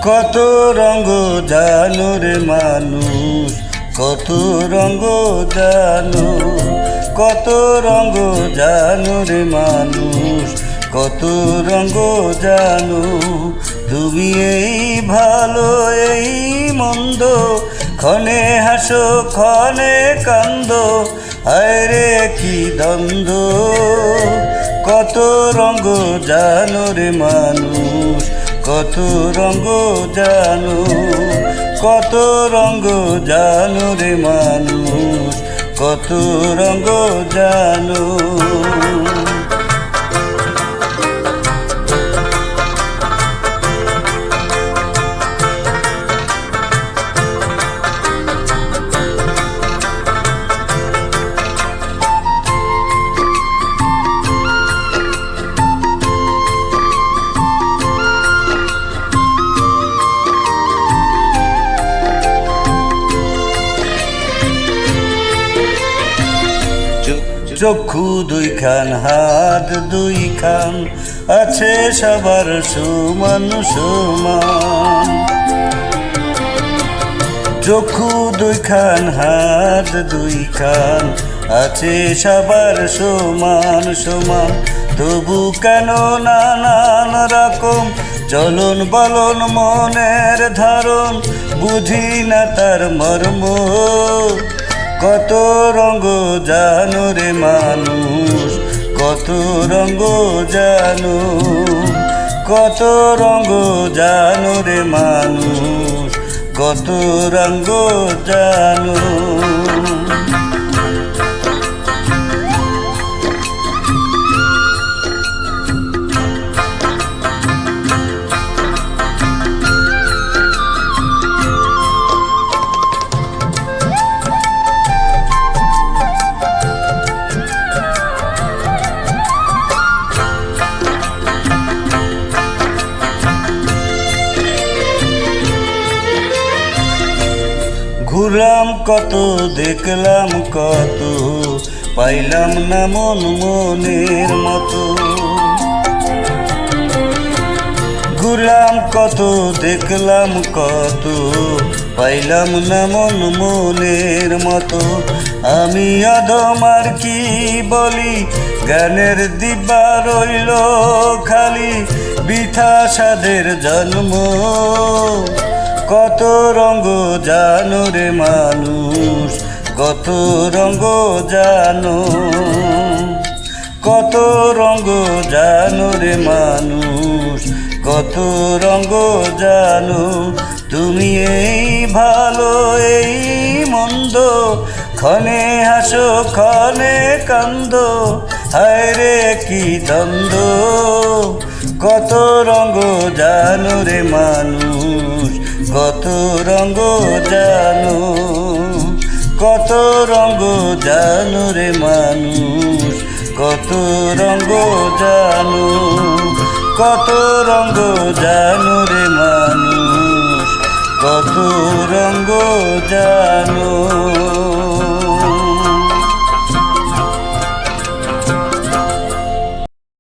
কত রঙ জানো রে মানুষ, কত রঙ জানো, কত রঙ জানো রে মানুষ, কত রঙ জানো। তুমি এই ভালো এই মন্দ, ক্ষণে হাসো ক্ষণে কান্দো, হায় রে কি দ্বন্দ্ব। কত রঙ জানো রে মানুষ, কত রঙ জানো, কত রঙ জানো রে মানুষ, কত রঙ জানো। চক্ষু দুইখান হাত দুইখান, আছে সবার সমান সমান। চক্ষু দুইখান হাত দুইখান, আছে সবার সমান সমান। তবু কেন নানান রকম চলন বলন মনের ধারণ, বুঝি না তার মর্ম। কত রঙ জানো রে মানুষ, কত রঙ জানো, কত রঙ জানো রে মানুষ, কত রঙ জানো। ঘুরলাম কত দেখলাম কত, পাইলাম না মন মনের মতো। ঘুরলাম কত দেখলাম কত, পাইলাম না মন মনের মতো। আমি অধম আর কি বলি, জ্ঞানের দিব্যা রইল খালি, বৃথা সাধের জন্ম। কত রঙ জানো রে মানুষ, কত রঙ জানো, কত রঙ জানো রে মানুষ, কত রঙ জানো। তুমি এই ভালো এই মন্দ, ক্ষণে হাসো ক্ষণে কান্দো, হায় রে কি দ্বন্দ্ব। কত রঙ জানো রে মানুষ, কত রঙ জানো, কত রঙ জানো রে মানুষ, কত রঙ জানো, কত রঙ জানো রে মানুষ, কত রঙ জানো।